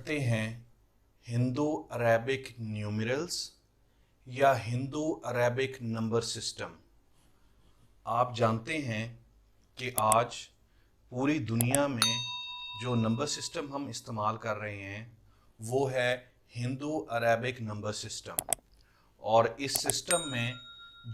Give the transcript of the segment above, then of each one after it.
पढ़ते हैं Hindu Arabic numerals या हिंदू अरेबिक नंबर सिस्टम। आप जानते हैं कि आज पूरी दुनिया में जो नंबर सिस्टम हम इस्तेमाल कर रहे हैं वो है हिंदू अरेबिक नंबर सिस्टम। और इस सिस्टम में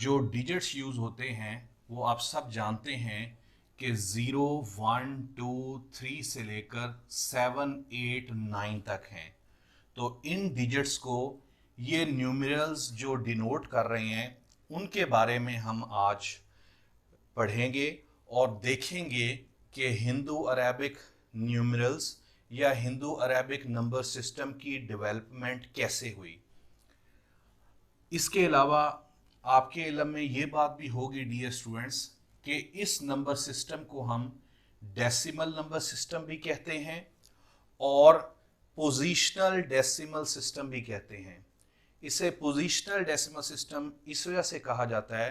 जो डिजिट्स यूज़ होते हैं वो आप सब जानते हैं कि 0, 1, 2, 3 से लेकर 7, 8, 9 तक हैं। तो इन डिजिट्स को ये न्यूमरल्स जो डिनोट कर रहे हैं उनके बारे में हम आज पढ़ेंगे और देखेंगे कि हिंदू अरेबिक न्यूमरल्स या हिंदू अरेबिक नंबर सिस्टम की डेवलपमेंट कैसे हुई। इसके अलावा आपके इल्म में ये बात भी होगी डियर स्टूडेंट्स कि इस नंबर सिस्टम को हम डेसिमल नंबर सिस्टम भी कहते हैं और पोजीशनल डेसिमल सिस्टम भी कहते हैं। इसे पोजीशनल डेसिमल सिस्टम इस वजह से कहा जाता है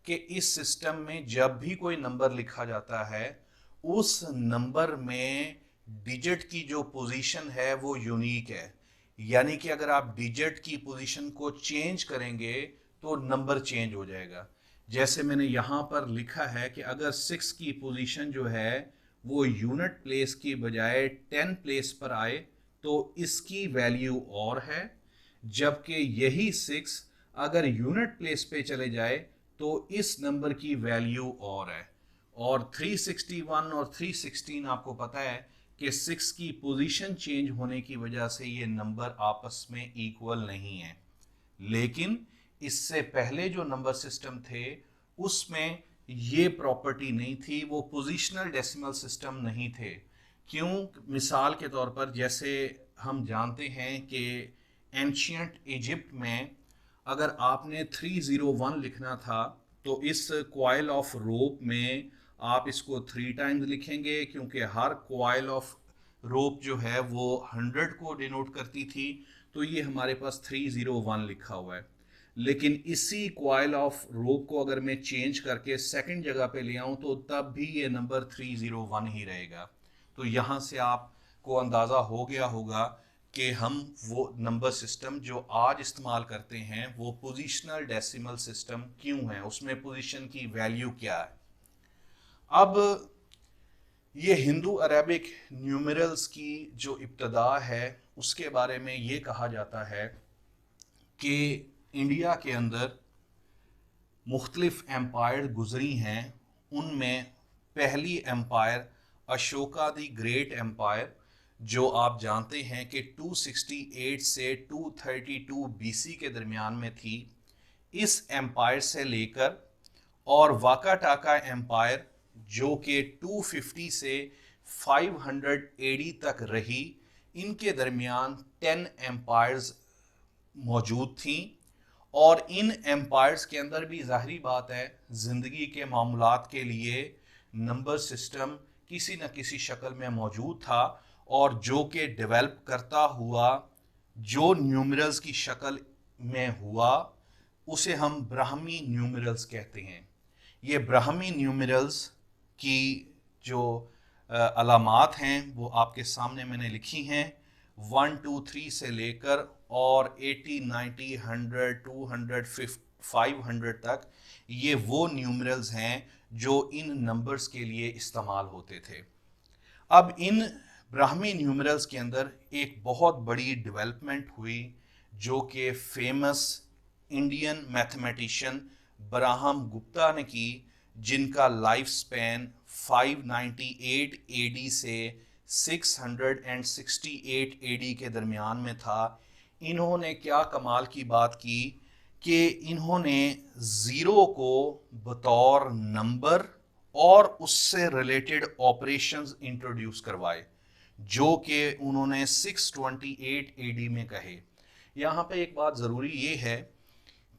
कि इस सिस्टम में जब भी कोई नंबर लिखा जाता है उस नंबर में डिजिट की जो पोजीशन है वो यूनिक है, यानी कि अगर आप डिजिट की पोजीशन को चेंज करेंगे तो नंबर चेंज हो जाएगा। जैसे मैंने यहाँ पर लिखा है कि अगर 6 की पोजीशन जो है वो यूनिट प्लेस की बजाय 10 प्लेस पर आए तो इसकी वैल्यू और है, जबकि यही 6 अगर यूनिट प्लेस पे चले जाए तो इस नंबर की वैल्यू और है। और 361 और 316 आपको पता है कि 6 की पोजीशन चेंज होने की वजह से ये नंबर आपस में इक्वल नहीं है। लेकिन इससे पहले जो नंबर सिस्टम थे उसमें ये प्रॉपर्टी नहीं थी, वो पोजीशनल डेसिमल सिस्टम नहीं थे। क्यों? मिसाल के तौर पर जैसे हम जानते हैं कि एंशियंट इजिप्ट में अगर आपने 301 लिखना था तो इस कॉइल ऑफ रोप में आप इसको 3 टाइम्स लिखेंगे, क्योंकि हर कॉइल ऑफ रोप जो है वो 100 को डिनोट करती थी। तो ये हमारे पास 301 लिखा हुआ है। लेकिन इसी कॉइल ऑफ रोप को अगर मैं चेंज करके सेकंड जगह पे ले आऊं तो तब भी ये नंबर 301 ही रहेगा। तो यहाँ से आपको अंदाज़ा हो गया होगा कि हम वो नंबर सिस्टम जो आज इस्तेमाल करते हैं वो पोजीशनल डेसिमल सिस्टम क्यों है, उसमें पोजीशन की वैल्यू क्या है। अब ये हिंदू अरेबिक न्यूमरल्स की जो इब्तदा है उसके बारे में ये कहा जाता है कि इंडिया के अंदर मुख्तलिफ एम्पायर गुजरी हैं। उनमें पहली empire Ashoka the great empire, जो आप जानते हैं कि 268 से 232 बीसी के दरमियान में थी। इस एम्पायर से लेकर और वाकाटाका एम्पायर जो कि 250 से 500 एडी तक रही, इनके दरमियान 10 एम्पायर्स मौजूद थी। और इन एम्पायर्स के अंदर भी ज़ाहिरी बात है ज़िंदगी के मामलात के लिए नंबर सिस्टम किसी न किसी शक्ल में मौजूद था, और जो कि डेवलप करता हुआ जो न्यूमरल्स की शक्ल में हुआ उसे हम ब्राह्मी न्यूमरल्स कहते हैं। ये ब्राह्मी न्यूमरल्स की जो अलामात हैं वो आपके सामने मैंने लिखी हैं। 1, 2, 3 से लेकर और 80, 90, 100, 200, 500 तक ये वो न्यूमरल्स हैं जो इन नंबर्स के लिए इस्तेमाल होते थे। अब इन ब्राह्मी न्यूमरल्स के अंदर एक बहुत बड़ी डेवलपमेंट हुई जो कि फेमस इंडियन मैथमेटिशियन ब्राहम गुप्ता ने की, जिनका लाइफ स्पैन 598 एडी से 668 एडी के दरमियान में था। इन्होंने क्या कमाल की बात की कि इन्होंने ज़ीरो को बतौर नंबर और उससे रिलेटेड ऑपरेशंस इंट्रोड्यूस करवाए, जो कि उन्होंने 628 एडी में कहे। यहाँ पे एक बात ज़रूरी ये है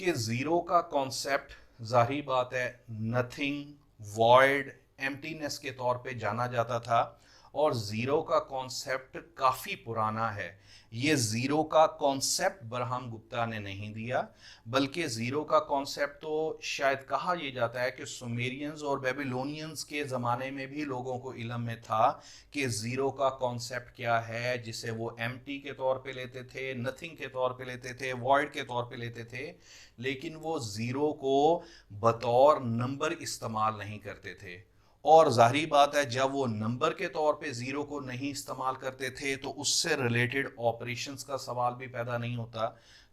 कि ज़ीरो का कॉन्सेप्ट ज़ाहिर बात है नथिंग, वॉइड, एम्प्टीनेस के तौर पे जाना जाता था, اور زیرو کا کانسیپٹ کافی پرانا ہے. یہ زیرو کا کانسیپٹ برہم گپتا نے نہیں دیا, بلکہ زیرو کا کانسیپٹ تو شاید کہا یہ جاتا ہے کہ سومیرینز اور بیبیلونینز کے زمانے میں بھی لوگوں کو علم میں تھا کہ زیرو کا کانسیپٹ کیا ہے, جسے وہ ایمٹی کے طور پہ لیتے تھے, نتھنگ کے طور پہ لیتے تھے, وائڈ کے طور پہ لیتے تھے, لیکن وہ زیرو کو بطور نمبر استعمال نہیں کرتے تھے. اور ظاہری بات ہے جب وہ نمبر کے طور پہ زیرو کو نہیں استعمال کرتے تھے تو اس سے ریلیٹڈ آپریشنز کا سوال بھی پیدا نہیں ہوتا.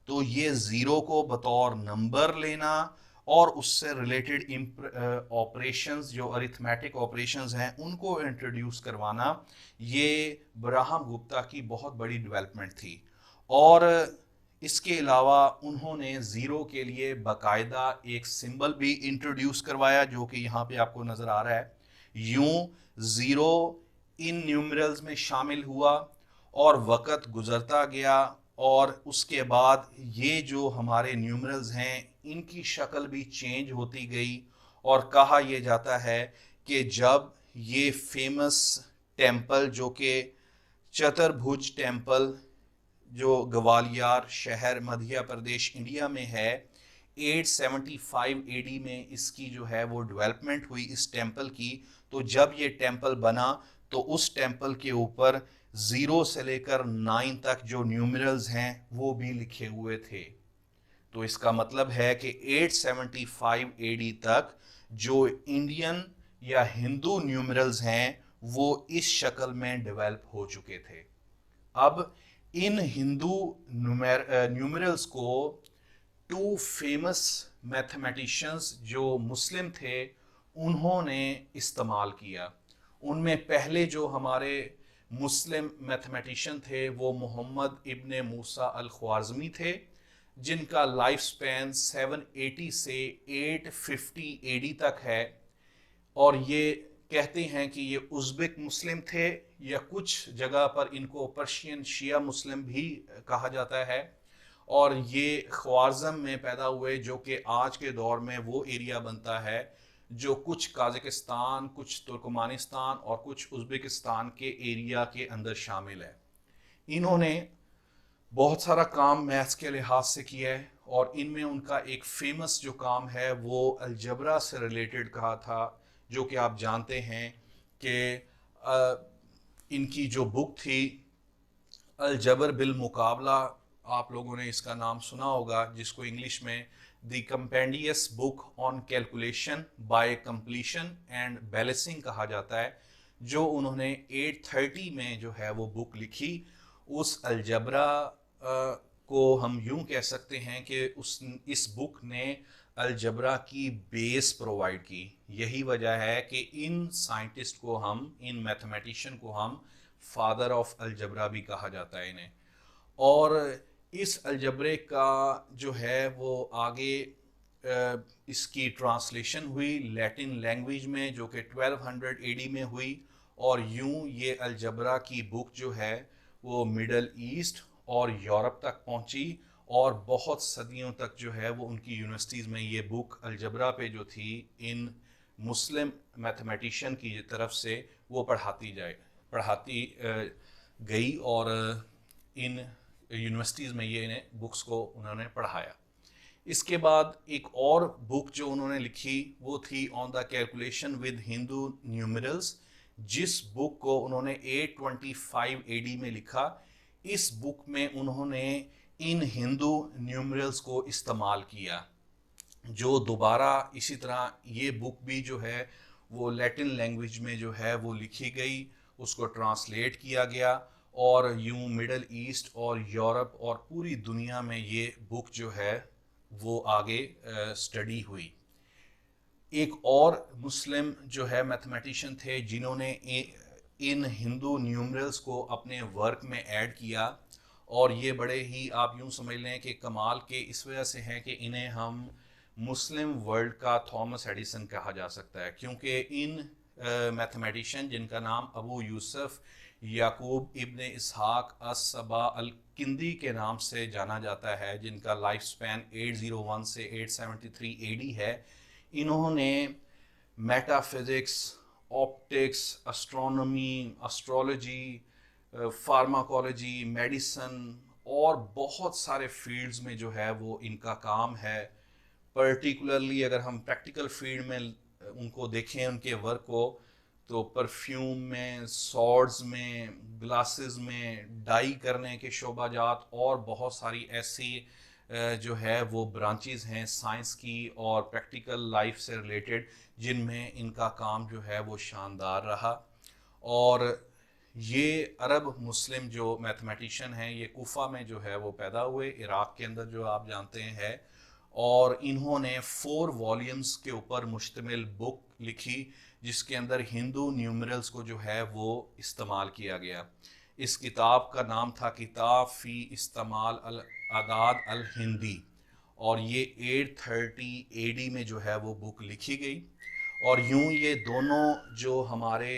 تو یہ زیرو کو بطور نمبر لینا اور اس سے ریلیٹڈ آپریشنز جو ارتھمیٹک آپریشنز ہیں ان کو انٹروڈیوس کروانا, یہ براہم گپتا کی بہت بڑی ڈیولپمنٹ تھی. اور اس کے علاوہ انہوں نے زیرو کے لیے باقاعدہ ایک سمبل بھی انٹروڈیوس کروایا جو کہ یہاں پہ آپ کو نظر آ رہا ہے. یوں زیرو ان نیومرلز میں شامل ہوا اور وقت گزرتا گیا, اور اس کے بعد یہ جو ہمارے نیومرلز ہیں ان کی شکل بھی چینج ہوتی گئی. اور کہا یہ جاتا ہے کہ جب یہ فیمس ٹیمپل جو کہ چتر بھوج ٹیمپل جو گوالیار شہر مدھیہ پردیش انڈیا میں ہے, 875 اے ڈی میں اس کی جو ہے وہ ڈیولپمنٹ ہوئی اس ٹیمپل کی. تو جب یہ ٹیمپل بنا تو اس ٹیمپل کے اوپر 0 سے لے کر 9 تک جو نیومرلز ہیں وہ بھی لکھے ہوئے تھے. تو اس کا مطلب ہے کہ 875 اے ڈی تک جو انڈین یا ہندو نیومرلز ہیں وہ اس شکل میں ڈیولپ ہو چکے تھے. اب ان ہندو نیومرلز کو 2 فیمس میتھمیٹیشنز جو مسلم تھے انہوں نے استعمال کیا. ان میں پہلے جو ہمارے مسلم میتھمیٹیشین تھے وہ محمد ابن موسیٰ الخوارزمی تھے, جن کا لائف سپین 780 سے 850 اے ڈی تک ہے. اور یہ کہتے ہیں کہ یہ ازبک مسلم تھے, یا کچھ جگہ پر ان کو پرشین شیعہ مسلم بھی کہا جاتا ہے. اور یہ خوارزم میں پیدا ہوئے جو کہ آج کے دور میں وہ ایریا بنتا ہے جو کچھ قازقستان, کچھ ترکمانستان اور کچھ ازبکستان کے ایریا کے اندر شامل ہے. انہوں نے بہت سارا کام میتھس کے لحاظ سے کیا ہے, اور ان میں ان کا ایک فیمس جو کام ہے وہ الجبرا سے ریلیٹڈ کہا تھا, جو کہ آپ جانتے ہیں کہ ان کی جو بک تھی الجبر بالمقابلہ, آپ لوگوں نے اس کا نام سنا ہوگا, جس کو انگلش میں the compendious book on calculation by completion and balancing کہا جاتا ہے, جو انہوں نے 830 میں جو ہے وہ بک لکھی. اس الجبرا کو ہم یوں کہہ سکتے ہیں کہ اس بک نے الجبرا کی بیس پرووائڈ کی. یہی وجہ ہے کہ ان سائنٹسٹ کو ہم, ان میتھمیٹیشین کو ہم فادر آف الجبرا بھی کہا جاتا ہے انہیں. اور اس الجبرے کا جو ہے وہ آگے اس کی ٹرانسلیشن ہوئی لیٹن لینگویج میں جو کہ 1200 اے ڈی میں ہوئی, اور یوں یہ الجبرا کی بک جو ہے وہ مڈل ایسٹ اور یورپ تک پہنچی, اور بہت صدیوں تک جو ہے وہ ان کی یونیورسٹیز میں یہ بک الجبرا پہ جو تھی ان مسلم میتھمیٹیشین کی طرف سے وہ پڑھاتی گئی, اور ان یونیورسٹیز میں یہ انہیں بکس کو انہوں نے پڑھایا. اس کے بعد ایک اور بک جو انہوں نے لکھی وہ تھی on the calculation with Hindu numerals, جس بک کو انہوں نے 825 اے ڈی میں لکھا. اس بک میں انہوں نے ان ہندو نیومرلز کو استعمال کیا, جو دوبارہ اسی طرح یہ بک بھی جو ہے وہ لیٹن لینگویج میں جو ہے وہ لکھی گئی, اس کو ٹرانسلیٹ کیا گیا, اور یوں مڈل ایسٹ اور یورپ اور پوری دنیا میں یہ بک جو ہے وہ آگے اسٹڈی ہوئی. ایک اور مسلم جو ہے میتھمیٹیشین تھے جنہوں نے ان ہندو نیومرلز کو اپنے ورک میں ایڈ کیا, اور یہ بڑے ہی آپ یوں سمجھ لیں کہ کمال کے اس وجہ سے ہیں کہ انہیں ہم مسلم ورلڈ کا تھامس ایڈیسن کہا جا سکتا ہے, کیونکہ ان میتھمیٹیشین جن کا نام ابو یوسف یعقوب ابن اسحاق السبا الکندی کے نام سے جانا جاتا ہے, جن کا لائف سپین 801 سے 873 اے ڈی ہے, انہوں نے metaphysics optics, astronomy, astrology, pharmacology, medicine और बहुत सारे फील्ड्स में जो है वो इनका काम है। पर्टिकुलरली अगर हम प्रैक्टिकल फील्ड में उनको देखें, उनके वर्क को, तो परफ्यूम में, सॉर्ड्स में, ग्लासेस में, डाई करने के शोबाजात और बहुत सारी ऐसी जो है वो ब्रांचेस हैं साइंस की और प्रैक्टिकल लाइफ से रिलेटेड, जिनमें इनका काम जो है वो शानदार रहा। और ये अरब मुस्लिम जो मैथमेटिशियन हैं, ये कूफा में जो है वो पैदा हुए, इराक़ के अंदर जो आप जानते हैं। और इन्होंने 4 वॉल्यूम्स के ऊपर मुश्तमिल बुक लिखी, जिसके अंदर हिंदू न्यूमरल्स को जो है वो इस्तेमाल किया गया। इस किताब का नाम था किताब फ़ी इस्तेमाल अल अदाद अल हिंदी, और ये 830 AD में जो है वो बुक लिखी गई। और यूं ये दोनों जो हमारे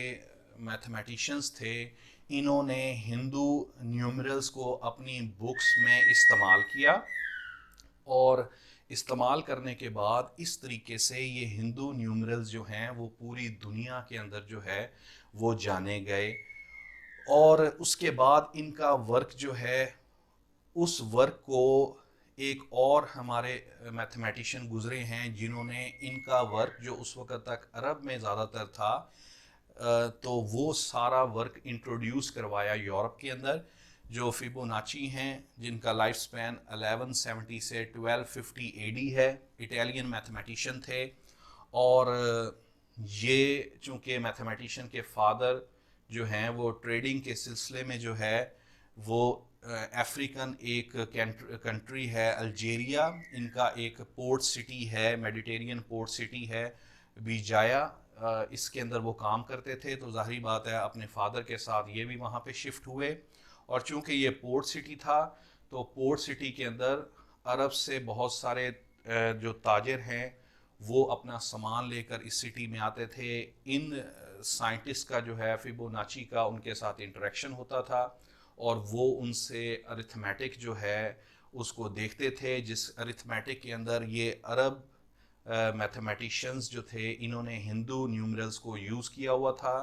मैथमेटिशियंस थे, इन्होंने हिंदू न्यूमरल्स को अपनी बुक्स में इस्तेमाल किया, और इस्तेमाल करने के बाद इस तरीके से ये हिंदू न्यूमरल्स जो हैं वो पूरी दुनिया के अंदर जो है वो जाने गए। और उसके बाद इनका वर्क जो है, उस वर्क को एक और हमारे मैथमेटिशियन गुजरे हैं जिन्होंने इनका वर्क जो उस वक्त तक अरब में ज़्यादातर था, तो वो सारा वर्क इंट्रोड्यूस करवाया यूरोप के अंदर, जो फिबोनाची हैं, जिनका लाइफ स्पैन 1170 से 1250 AD है। इटालियन मैथमेटिशियन थे, और ये चूँकि मैथमेटिशियन के फादर जो हैं वो ट्रेडिंग के सिलसिले में जो है वो अफ्रीकन एक कंट्री है अल्जीरिया, इनका एक पोर्ट सिटी है, मेडिटेरियन पोर्ट सिटी है बीजाया, इसके अंदर वो काम करते थे। तो ज़ाहिर बात है अपने फादर के साथ ये भी वहाँ पे शिफ्ट हुए, और चूँकि ये पोर्ट सिटी था तो पोर्ट सिटी के अंदर अरब से बहुत सारे जो ताजिर हैं वो अपना सामान लेकर इस सिटी में आते थे। इन साइंटिस्ट का जो है फिबोनाची का उनके साथ इंटरेक्शन होता था, और वो उनसे अरिथमेटिक जो है उसको देखते थे, जिस अरिथमेटिक के अंदर ये अरब मैथमेटिशियंस जो थे इन्होंने हिंदू न्यूमरल्स को यूज़ किया हुआ था।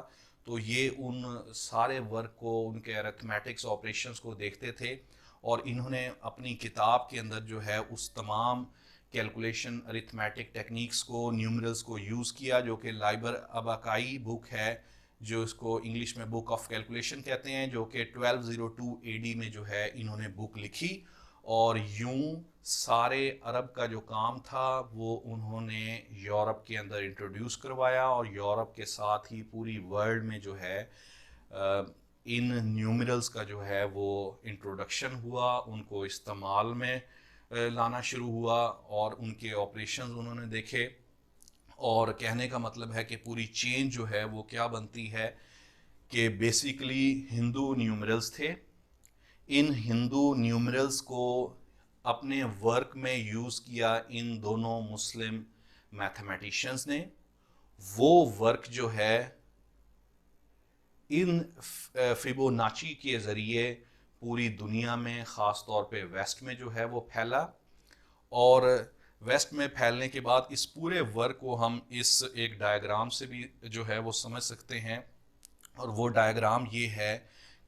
तो ये उन सारे वर्क को, उनके अरिथमेटिक्स ऑपरेशंस को देखते थे, और इन्होंने अपनी किताब के अंदर जो है उस तमाम कैलकुलेशन अरिथमेटिक टेक्निक्स को, न्यूमरल्स को यूज़ किया, जो कि लाइबर अबाकाई बुक है, जो इसको इंग्लिश में बुक ऑफ कैलकुलेशन कहते हैं, जो कि 1202 AD में जो है इन्होंने बुक लिखी। और यूं सारे अरब का जो काम था वो उन्होंने यूरोप के अंदर इंट्रोड्यूस करवाया, और यूरोप के साथ ही पूरी वर्ल्ड में जो है इन न्यूमरल्स का जो है वो इंट्रोडक्शन हुआ, उनको इस्तेमाल में लाना शुरू हुआ, और उनके ऑपरेशंस उन्होंने देखे। और कहने का मतलब है कि पूरी चेन जो है वो क्या बनती है कि बेसिकली हिंदू न्यूमरल्स थे। इन हिंदू न्यूमरल्स को अपने वर्क में यूज़ किया इन दोनों मुस्लिम मैथमेटिशियंस ने। वो वर्क जो है इन फिबोनाची के ज़रिए पूरी दुनिया में, ख़ास तौर पे वेस्ट में जो है वो फैला, और वेस्ट में फैलने के बाद इस पूरे वर्क को हम इस एक डायग्राम से भी जो है वो समझ सकते हैं। और वो डायग्राम ये है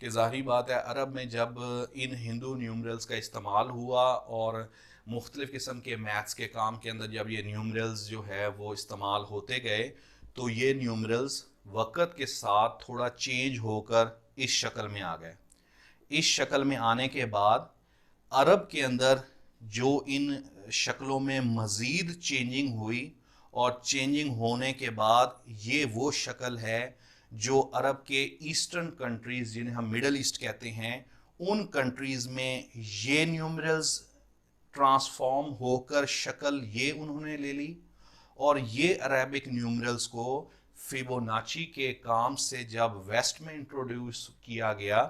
कि ज़ाहिर बात है अरब में जब इन हिंदू न्यूमरल्स का इस्तेमाल हुआ और मुख्तलिफ़ किस्म के मैथ्स के काम के अंदर जब ये न्यूमरल्स जो है वो इस्तेमाल होते गए, तो ये न्यूमरल्स वक़्त के साथ थोड़ा चेंज होकर इस शक्ल में आ गए। इस शक्ल में आने के बाद अरब के अंदर जो इन शक्लों में मज़ीद चेंजिंग हुई, और चेंजिंग होने के बाद ये वो शक्ल है जो अरब के ईस्टर्न कंट्रीज़, जिन्हें हम मिडल ईस्ट कहते हैं, उन कंट्रीज़ में ये न्यूमरल्स ट्रांसफॉर्म होकर शक्ल ये उन्होंने ले ली। और ये अरेबिक न्यूमरल्स को फिबोनाची के काम से जब वेस्ट में इंट्रोड्यूस किया गया,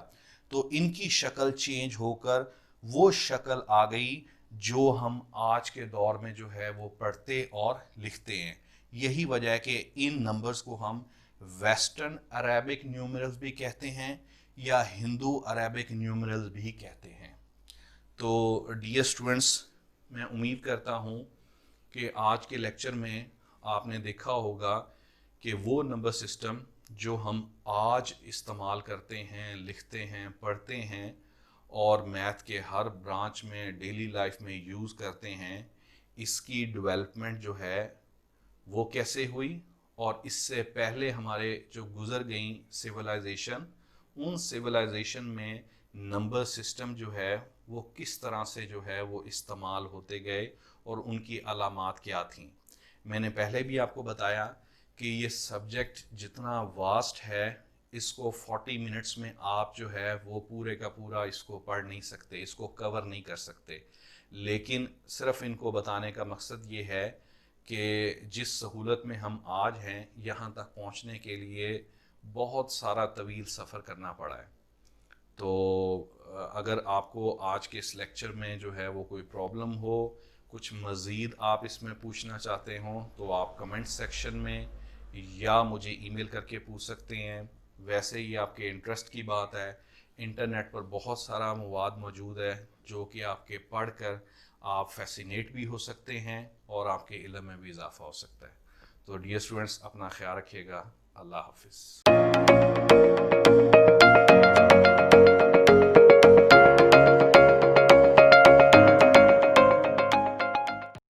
तो इनकी शक्ल चेंज होकर वो शक्ल आ गई जो हम आज के दौर में जो है वो पढ़ते और लिखते हैं। यही वजह है कि इन नंबर्स को हम वेस्टर्न अरेबिक न्यूमरल्स भी कहते हैं या हिंदू अरेबिक न्यूमरल्स भी कहते हैं। तो डियर स्टूडेंट्स, मैं उम्मीद करता हूँ कि आज के लेक्चर में आपने देखा होगा کہ وہ نمبر سسٹم جو ہم آج استعمال کرتے ہیں، لکھتے ہیں، پڑھتے ہیں اور میتھ کے ہر برانچ میں ڈیلی لائف میں یوز کرتے ہیں، اس کی ڈیولپمنٹ جو ہے وہ کیسے ہوئی، اور اس سے پہلے ہمارے جو گزر گئیں سویلائزیشن، ان سویلائزیشن میں نمبر سسٹم جو ہے وہ کس طرح سے جو ہے وہ استعمال ہوتے گئے اور ان کی علامات کیا تھیں۔ میں نے پہلے بھی آپ کو بتایا کہ یہ سبجیکٹ جتنا واسٹ ہے، اس کو 40 منٹس میں آپ جو ہے وہ پورے کا پورا اس کو پڑھ نہیں سکتے، اس کو کور نہیں کر سکتے، لیکن صرف ان کو بتانے کا مقصد یہ ہے کہ جس سہولت میں ہم آج ہیں، یہاں تک پہنچنے کے لیے بہت سارا طویل سفر کرنا پڑا ہے۔ تو اگر آپ کو آج کے اس لیکچر میں جو ہے وہ کوئی پرابلم ہو، کچھ مزید آپ اس میں پوچھنا چاہتے ہوں، تو آپ کمنٹ سیکشن میں یا مجھے ای میل کر کے پوچھ سکتے ہیں۔ ویسے ہی آپ کے انٹرسٹ کی بات ہے، انٹرنیٹ پر بہت سارا مواد موجود ہے جو کہ آپ کے پڑھ کر آپ فیسینیٹ بھی ہو سکتے ہیں اور آپ کے علم میں بھی اضافہ ہو سکتا ہے۔ تو ڈیئر اسٹوڈنٹس، اپنا خیال رکھیے گا۔ اللہ حافظ۔